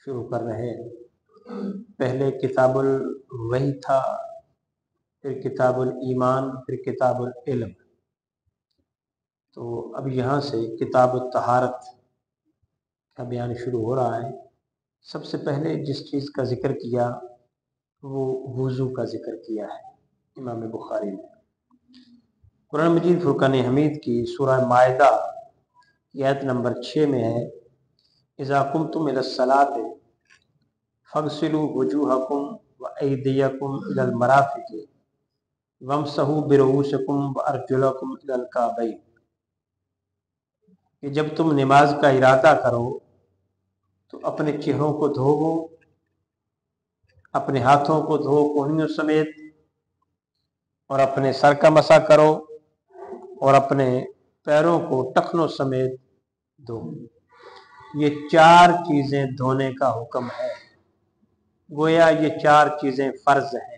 شروع کر رہے ہیں۔ پہلے کتاب الوحی تھا، پھر کتاب الایمان، پھر کتاب العلم۔ تو اب یہاں سے کتاب الطہارت کا بیان شروع ہو رہا ہے۔ سب سے پہلے جس چیز کا ذکر کیا وہ وضو کا ذکر کیا ہے امام بخاری نے۔ قرآن مجید فرقان حمید کی سورہ مائدہ کی آیت نمبر 6 میں ہے، اذا قمتم الی الصلاۃ فاغسلوا وجوہکم وایدیکم الی المرافق وامسحوا برؤوسکم وارجلکم الی الکعبین، کہ جب تم نماز کا ارادہ کرو تو اپنے چہروں کو دھوو، اپنے ہاتھوں کو دھو کونیوں سمیت، اور اپنے سر کا مسح کرو، اور اپنے پیروں کو ٹخنوں سمیت دھو۔ یہ 4 چیزیں دھونے کا حکم ہے، گویا یہ 4 چیزیں فرض ہیں۔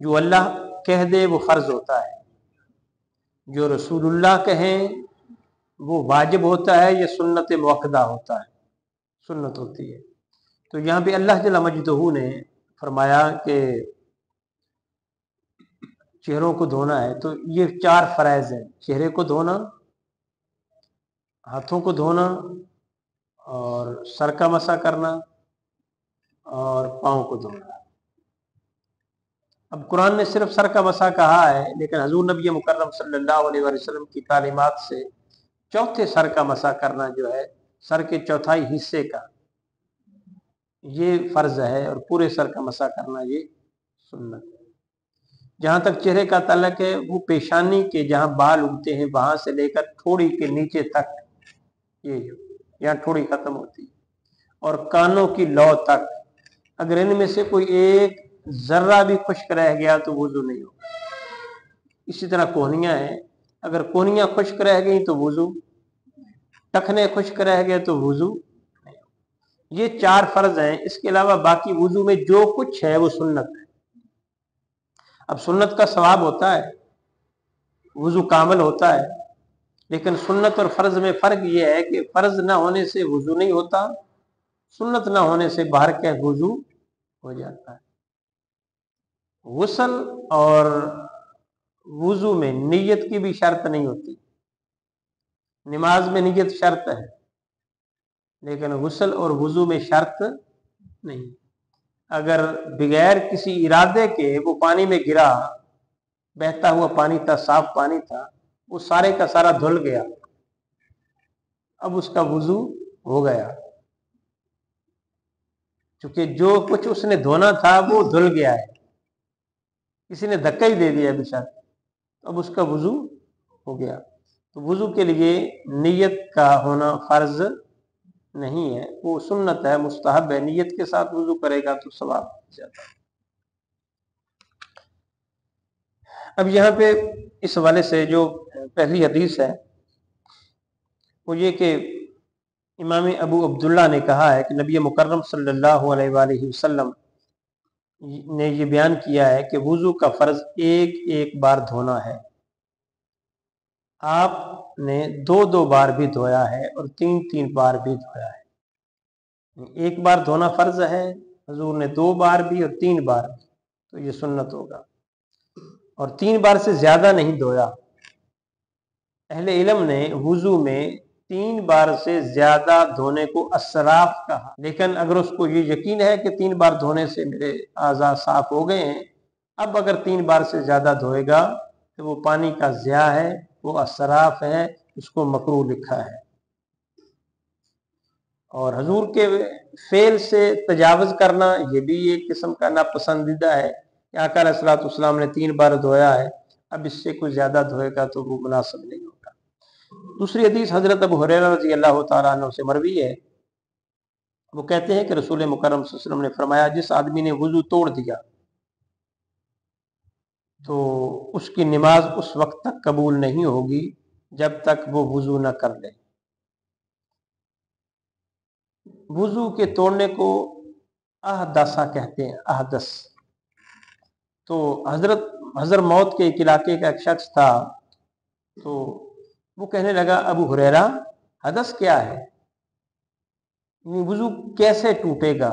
جو اللہ کہہ دے وہ فرض ہوتا ہے، جو رسول اللہ کہیں وہ واجب ہوتا ہے، یہ سنت مؤکدہ ہوتا ہے، سنت ہوتی ہے۔ تو یہاں بھی اللہ جل مجدہ نے فرمایا کہ چہروں کو دھونا ہے، تو یہ 4 فرائض ہیں: چہرے کو دھونا، ہاتھوں کو دھونا، اور سر کا مسح کرنا، اور پاؤں کو دھونا۔ اب قرآن نے صرف سر کا مسح کہا ہے، لیکن حضور نبی مکرم صلی اللہ علیہ وسلم کی تعلیمات سے چوتھے سر کا مسح کرنا جو ہے، سر کے چوتھائی حصے کا، یہ فرض ہے، اور پورے سر کا مسح کرنا یہ سنت ہے۔ جہاں تک چہرے کا تعلق ہے، وہ پیشانی کے جہاں بال اگتے ہیں وہاں سے لے کر ٹھوڑی کے نیچے تک، یہ یہاں ٹھوڑی ختم ہوتی ہے، اور کانوں کی لو تک، اگر ان میں سے کوئی ایک ذرہ بھی خشک رہ گیا تو وضو نہیں ہوگا۔ اسی طرح کوہنیاں ہیں، اگر کوہنیاں خشک رہ گئیں تو وضو، ٹخنے خشک رہ گئے تو وضو نہیں ہوگا۔ یہ 4 فرض ہیں، اس کے علاوہ باقی وضو میں جو کچھ ہے وہ سنت ہے۔ اب سنت کا ثواب ہوتا ہے، وضو کامل ہوتا ہے، لیکن سنت اور فرض میں فرق یہ ہے کہ فرض نہ ہونے سے وضو نہیں ہوتا، سنت نہ ہونے سے باہر کے وضو ہو جاتا ہے۔ غسل اور وضو میں نیت کی بھی شرط نہیں ہوتی، نماز میں نیت شرط ہے، لیکن غسل اور وضو میں شرط نہیں۔ اگر بغیر کسی ارادے کے وہ پانی میں گرا، بہتا ہوا پانی تھا، صاف پانی تھا، وہ سارے کا سارا دھل گیا، اب اس کا وضو ہو گیا، چونکہ جو کچھ اس نے دھونا تھا وہ دھل گیا ہے، کسی نے دھکا ہی دے دیا بشک، اب اس کا وضو ہو گیا۔ تو وضو کے لیے نیت کا ہونا فرض نہیں ہے، وہ سنت ہے، مستحب ہے، نیت کے ساتھ وضو کرے گا تو ثواب زیادہ ہے۔ اب یہاں پہ اس حوالے سے جو پہلی حدیث ہے وہ یہ کہ امام ابو عبداللہ نے کہا ہے کہ نبی مکرم صلی اللہ علیہ وآلہ وسلم نے یہ بیان کیا ہے کہ وضو کا فرض ایک بار دھونا ہے۔ آپ نے 2 بار بھی دھویا ہے اور 3 بار بھی دھویا ہے۔ ایک بار دھونا فرض ہے، حضور نے 2 بار بھی اور 3 بار بھی، تو یہ سنت ہوگا، اور 3 بار سے زیادہ نہیں دھویا۔ اہل علم نے وضو میں 3 بار سے زیادہ دھونے کو اسراف کہا، لیکن اگر اس کو یہ یقین ہے کہ 3 بار دھونے سے میرے اعضاء صاف ہو گئے ہیں، اب اگر 3 بار سے زیادہ دھوئے گا تو وہ پانی کا ضیاع ہے، وہ اسراف ہے، اس کو مکروہ لکھا ہے۔ اور حضور کے فعل سے تجاوز کرنا یہ بھی ایک قسم کا ناپسندیدہ ہے کہ آقا علیہ الصلوۃ والسلام نے 3 بار دھویا ہے، اب اس سے کوئی زیادہ دھوئے گا تو وہ مناسب نہیں ہوگا۔ دوسری حدیث حضرت ابو ہریرہ رضی اللہ تعالیٰ عنہ سے مروی ہے، وہ کہتے ہیں کہ رسول مکرم صلی اللہ علیہ وسلم نے فرمایا، جس آدمی نے وضو توڑ دیا تو اس کی نماز اس وقت تک قبول نہیں ہوگی جب تک وہ وضو نہ کر لے۔ وضو کے توڑنے کو احدثہ کہتے ہیں، احدث۔ تو حضر موت کے ایک علاقے کا ایک شخص تھا، تو وہ کہنے لگا ابو ہریرہ حدث کیا ہے؟ वुजू कैसे टूटेगा,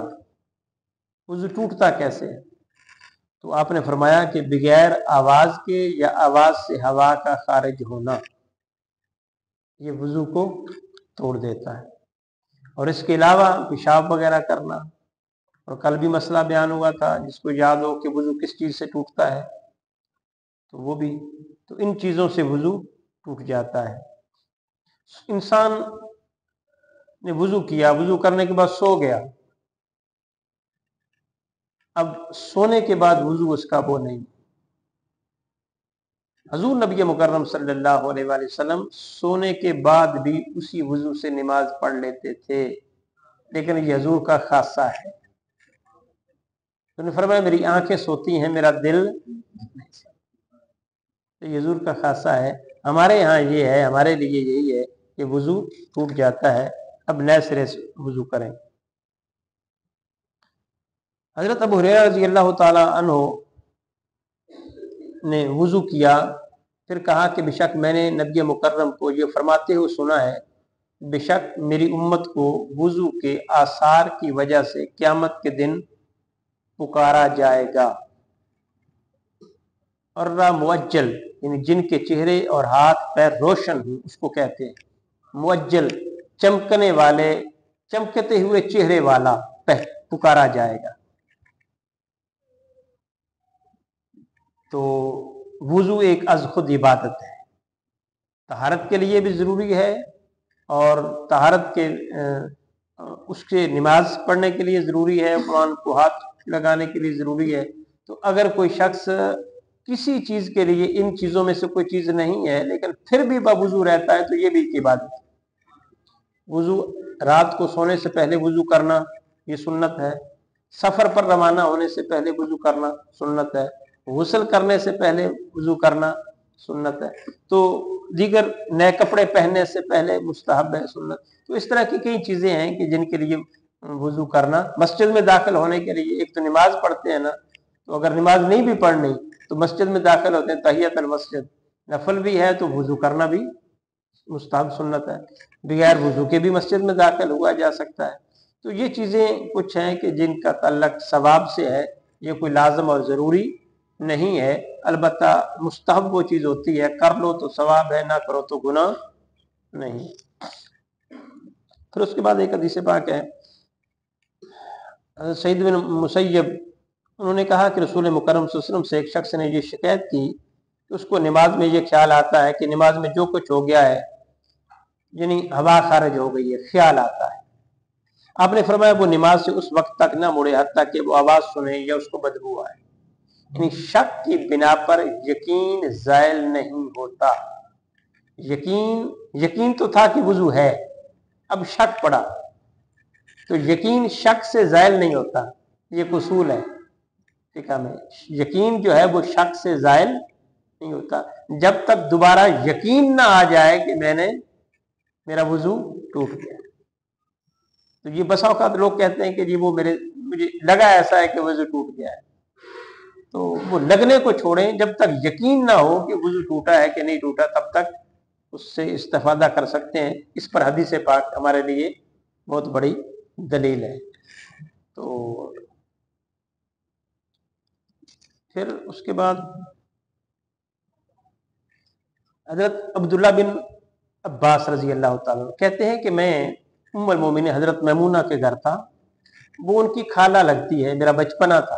वुजू टूटता कैसे है? तो आपने फरमाया कि बगैर आवाज के या आवाज से हवा का खारिज होना ये वुजू को तोड़ देता है। और इसके अलावा पेशाब वगैरह करना, और कल भी मसला बयान हुआ था, जिसको याद हो कि वुजू किस चीज से टूटता है, तो वो भी, तो इन चीजों से वुजू टूट जाता है। इंसान ने वुजू किया, वुजू करने के बाद सो गया, अब सोने के बाद वुजू उसका वो नहीं। हजूर नबी मुकर्रम सल्लल्लाहु अलैहि वसल्लम सोने के बाद भी उसी वुजू से नमाज पढ़ लेते थे, लेकिन ये हजूर का खासा है। उन्होंने फरमाया मेरी आंखें सोती हैं, मेरा दिल नहीं सोता। तो ये हजूर का खासा है। हमारे यहाँ ये है, हमारे लिए यही है कि वुजू टूट जाता है, अब नए सिरे से वुजू करें। हजरत अबू हुरैरा रज़ी अल्लाह ताला अन्हु ने वुजू किया, फिर कहा कि बेशक मैंने नबी मुकर्रम को ये फरमाते हुए सुना है, बेशक मेरी उम्मत को वुजू के आसार की वजह से क़यामत के दिन पुकारा जाएगा। और मुअज्जल यानी जिनके चेहरे और हाथ पैर रोशन हो उसको कहते हैं। मुअज्जल चमकने वाले, चमकते हुए चेहरे वाला पुकारा जाएगा। तो वुजू एक अज खुद इबादत है, तहारत के लिए भी ज़रूरी है और तहारत के उसके नमाज पढ़ने के लिए ज़रूरी है, कुरान को हाथ लगाने के लिए ज़रूरी है। तो अगर कोई शख्स किसी चीज़ के लिए इन चीज़ों में से कोई चीज़ नहीं है लेकिन फिर भी बावुजू रहता है, तो ये भी एक इबादत है। वुजू रात को सोने से पहले वुजू करना ये सुन्नत है, सफ़र पर रवाना होने से पहले वुजू करना सुन्नत है, गुस्ल करने से पहले वुजू करना सुन्नत है, तो दीगर नए कपड़े पहनने से पहले मुस्तहब है, सुन्नत। तो इस तरह की कई चीज़ें हैं कि जिनके लिए वुजू करना। मस्जिद में दाखिल होने के लिए एक तो नमाज पढ़ते हैं ना, तो अगर नमाज नहीं भी पढ़नी तो मस्जिद में दाखिल होते हैं, तहियतुल मस्जिद नफल भी है तो वुजू करना भी मुस्तहब सुन्नत है। बगैर वुजू के भी मस्जिद में दाखिल हुआ जा सकता है। तो ये चीज़ें कुछ हैं कि जिनका तल्लक सवाब से है, ये कोई लाजम और ज़रूरी नहीं है। अलबत्ता मुस्तहब वो चीज़ होती है, कर लो तो सवाब है, ना करो तो गुनाह नहीं। फिर उसके बाद एक हदीस पाक है, सईद बिन मुसय्यब उन्होंने कहा कि रसूल मुकर्रम सल्लल्लाहु अलैहि वसल्लम से एक शख्स ने ये शिकायत की कि उसको नमाज में ये ख्याल आता है कि नमाज में जो कुछ हो गया है, यानी हवा खारिज हो गई है, ख्याल आता है। आपने फरमाया वो नमाज से उस वक्त तक ना मुड़े हत्ता कि वो आवाज़ सुने या उसको बदबू आए। यानी शक की बिना पर यकीन ज़ायल नहीं होता। यकीन तो था कि वुजू है, अब शक पड़ा, तो यकीन शक से ज़ायल नहीं होता। ये उसूल है फिक़ह में, यकीन जो है वो शक से ज़ायल नहीं होता जब तक दोबारा यकीन ना आ जाए कि मेरा वुजू टूट गया। तो ये बसा औक़ात लोग कहते हैं कि जी वो मुझे लगा ऐसा है कि वुजू टूट गया है, तो वो लगने को छोड़ें, जब तक यकीन ना हो कि वुजू टूटा है कि नहीं टूटा तब तक उससे इस्तिफ़ादा कर सकते हैं। इस पर हदीस पाक हमारे लिए बहुत बड़ी दलील है। तो फिर उसके बाद हजरत अब्दुल्ला बिन अब्बास रजी अल्लाह ताला कहते हैं कि मैं उम्मुल मोमिनीन हजरत मैमूना के घर था, वो उनकी खाला लगती है, मेरा बचपना था।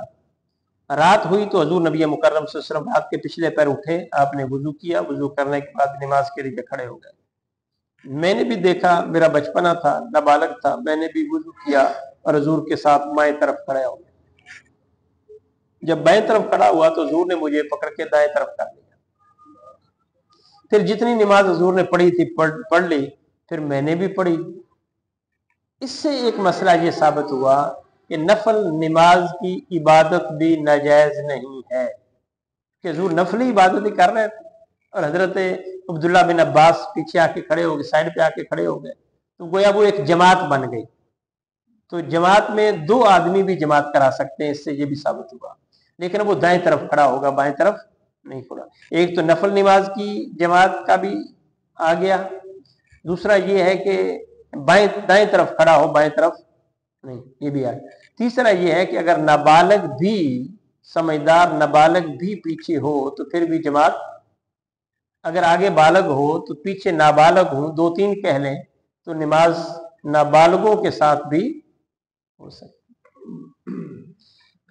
रात हुई तो हजूर नबी मुकर्रम सल्लल्लाहु अलैहि वसल्लम रात के पिछले पैर उठे, आपने वुजू किया, वुजू करने के बाद नमाज के लिए खड़े हो गए। मैंने भी देखा, मेरा बचपना था, नाबालग था, मैंने भी वुजू किया और हजूर के साथ बाएं तरफ खड़े हो गए। जब बाएं तरफ खड़ा हुआ तो हजूर ने मुझे पकड़ के दाएं तरफ कर लिया। फिर जितनी नमाज हजूर ने पढ़ी थी पढ़ ली, फिर मैंने भी पढ़ी। इससे एक मसला ये साबित हुआ कि नफल नमाज की इबादत भी नाजायज नहीं है, कि हजूर नफली इबादत ही कर रहे थे और हजरत अब्दुल्ला बिन अब्बास पीछे आके खड़े हो गए, साइड पे आके खड़े हो गए, तो गोया वो एक जमात बन गई। तो जमात में दो आदमी भी जमात करा सकते हैं, इससे ये भी साबित हुआ। लेकिन वो दाएं तरफ खड़ा होगा, बाएं तरफ नहीं खड़ा। एक तो नफल नमाज की जमात का भी आ गया, दूसरा ये है कि दाएं तरफ खड़ा हो, बाएं तरफ नहीं, ये भी है। तीसरा ये है कि अगर नाबालग भी, समझदार नाबालग भी पीछे हो तो फिर भी जमात, अगर आगे बालग हो तो पीछे नाबालग हो, 2-3 कह लें तो नमाज नाबालगों के साथ भी हो सकती।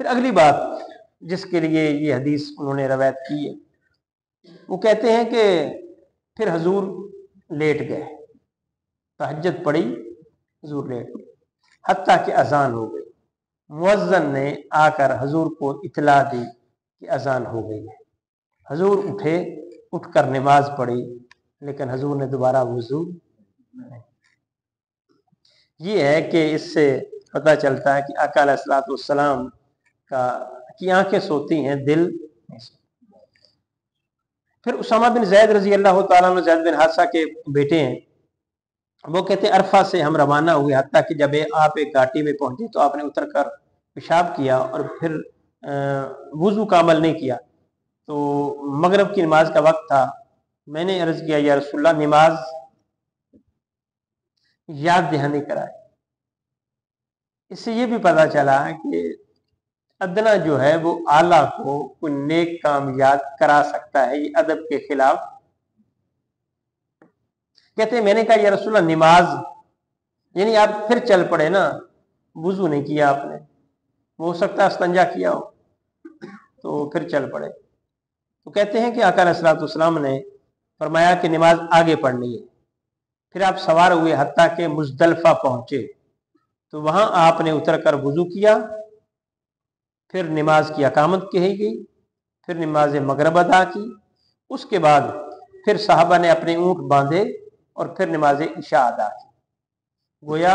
फिर अगली बात जिसके लिए ये हदीस उन्होंने रवायत की है, वो कहते हैं कि फिर हजूर लेट गए, तहज्जुद पड़ी, हजूर लेट गए, हत्ता कि अजान हो गई। मुअज्जिन ने आकर हजूर को इतला दी कि अजान हो गई है। हजूर उठे, उठकर नमाज पढ़ी, लेकिन हजूर ने दोबारा वुजू नहीं। ये है कि इससे पता चलता है कि आका अलैहिस्सलातु वस्सलाम की आंखें सोती हैं, दिल नहीं सोता। फिर उसामा बिन ज़ैद रजी अल्लाह तआला अन्हु, ज़ैद बिन हारिसा के बेटे हैं, वो कहते हैं अरफा से हम रवाना हुए, हत्ता कि जब आप एक घाटी में पहुंचे तो आपने उतर कर पेशाब किया और फिर वुजू का अमल नहीं किया। तो मगरब की नमाज का वक्त था। मैंने अर्ज किया, या रसूलल्लाह, नमाज याद दहानी कराए। इससे ये भी पता चला कि अदना जो है वो आला को कोई नेक काम याद करा सकता है, ये अदब के खिलाफ। कहते हैं मैंने कहा, या रसूलल्लाह, नमाज, यानी आप फिर चल पड़े ना, वुजू नहीं किया आपने, हो सकता है इस्तंजा किया हो, तो फिर चल पड़े। तो कहते हैं कि आका अलैहिस्सलातु वस्सलाम ने फरमाया कि नमाज आगे पढ़नी है। फिर आप सवार हुए, हत्ता के मुज़दलिफा पहुंचे, तो वहां आपने उतर कर वुजू किया, फिर नमाज की अकामत कही गई, फिर नमाज मगरिब अदा की। उसके बाद फिर साहबा ने अपने ऊँट बांधे और फिर नमाज इशा अदा की। गोया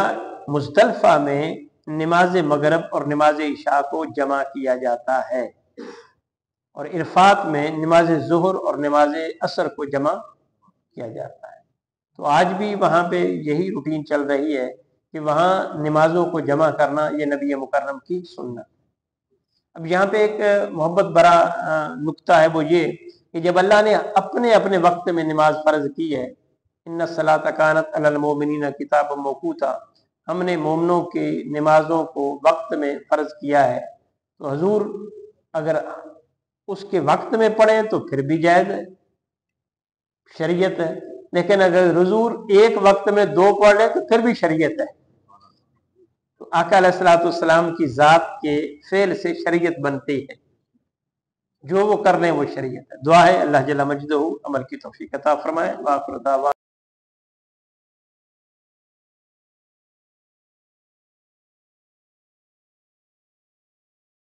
मुज़दलिफा में नमाज मगरिब और नमाज इशा को जमा किया जाता है, और इरफात में नमाज ज़ुहर और नमाज असर को जमा किया जाता है। तो आज भी वहाँ पे यही रूटीन चल रही है कि वहाँ नमाजों को जमा करना, ये नबी मुकर्रम की सुन्नत। अब यहाँ पे एक मोहब्बत बड़ा नुक्ता है, वो ये कि जब अल्लाह ने अपने अपने वक्त में नमाज फ़र्ज की है, इन्ना सलात कानत अलल मोमिनीना किताब मौक़ूता, हमने मोमिनों की नमाजों को वक्त में फ़र्ज किया है, तो हजूर अगर उसके वक्त में पढ़ें तो फिर भी जायज़ है, शरीयत है। लेकिन अगर हुजूर एक वक्त में 2 पढ़ ले तो फिर भी शरीयत है। तो आका अलैहिस्सलातु वस्सलाम की ज़ात के फेल से शरीयत बनती है, जो वो कर लें वो शरीयत है। दुआ है अल्लाह जल्ल मजदहू अमल की तौफीक अता फरमाए।